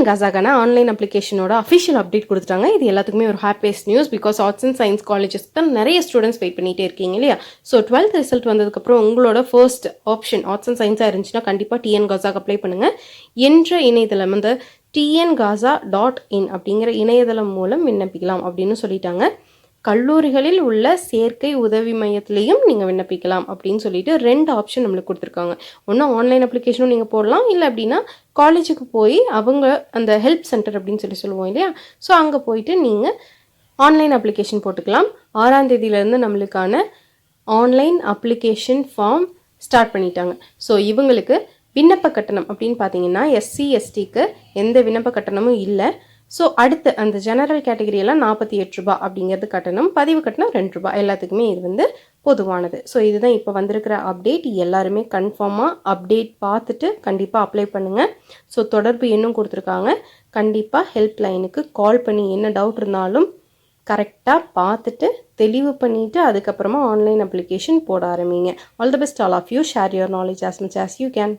காசாக்கான online அப்ளிகேஷனோட official update கொடுத்துட்டாங்க. இது எல்லாத்துக்குமே ஒரு happiest news. Because arts and science colleges தான் நிறைய ஸ்டூடெண்ட்ஸ் வெயிட் பண்ணிகிட்டே இருக்கீங்க இல்லையா? ஸோ 12th ரிசல்ட் வந்ததுக்கப்புறம் உங்களோட ஃபர்ஸ்ட் ஆப்ஷன் ஆர்ட்ஸ் அண்ட் சயின்ஸாக இருந்துச்சுன்னா கண்டிப்பாக டிஎன் காசாக்கு அப்ளை பண்ணுங்கள். என்ற இணையதளம் அந்த tngaza.in அப்படிங்கிற இணையதளம் மூலம் விண்ணப்பிக்கலாம் அப்படின்னு சொல்லிட்டாங்க. கல்லூரிகளில் உள்ள சேர்க்கை உதவி மையத்திலையும் நீங்கள் விண்ணப்பிக்கலாம் அப்படின்னு சொல்லிட்டு 2 ஆப்ஷன் நம்மளுக்கு கொடுத்துருக்காங்க. ஒன்று ஆன்லைன் அப்ளிகேஷனும் நீங்கள் போடலாம், இல்லை அப்படின்னா காலேஜுக்கு போய் அவங்க அந்த ஹெல்ப் சென்டர் அப்படின்னு சொல்லுவோம் இல்லையா? ஸோ அங்கே போயிட்டு நீங்கள் ஆன்லைன் அப்ளிகேஷன் போட்டுக்கலாம். 6ஆம் தேதியிலேருந்து நம்மளுக்கான ஆன்லைன் அப்ளிகேஷன் ஃபார்ம் ஸ்டார்ட் பண்ணிட்டாங்க. ஸோ இவங்களுக்கு விண்ணப்ப கட்டணம் அப்படின்னு பார்த்தீங்கன்னா SC/STக்கு எந்த விண்ணப்ப கட்டணமும் இல்லை. ஸோ அடுத்து அந்த ஜெனரல் கேட்டகரியெல்லாம் 48 ரூபா அப்படிங்கிறது கட்டணம், பதிவு கட்டணம் 2 ரூபா. எல்லாத்துக்குமே இது பொதுவானது. ஸோ இதுதான் இப்போ வந்திருக்கிற அப்டேட். எல்லாருமே கன்ஃபார்மாக அப்டேட் பார்த்துட்டு கண்டிப்பாக அப்ளை பண்ணுங்கள். ஸோ தொடர்பு எண்ணும் கொடுத்துருக்காங்க. கண்டிப்பாக ஹெல்ப் லைனுக்கு கால் பண்ணி என்ன டவுட் இருந்தாலும் கரெக்டாக பார்த்துட்டு தெளிவு பண்ணிவிட்டு அதுக்கப்புறமா ஆன்லைன் அப்ளிகேஷன் போட ஆரம்பிங்க. All the best all of you. Share your knowledge as much as you can.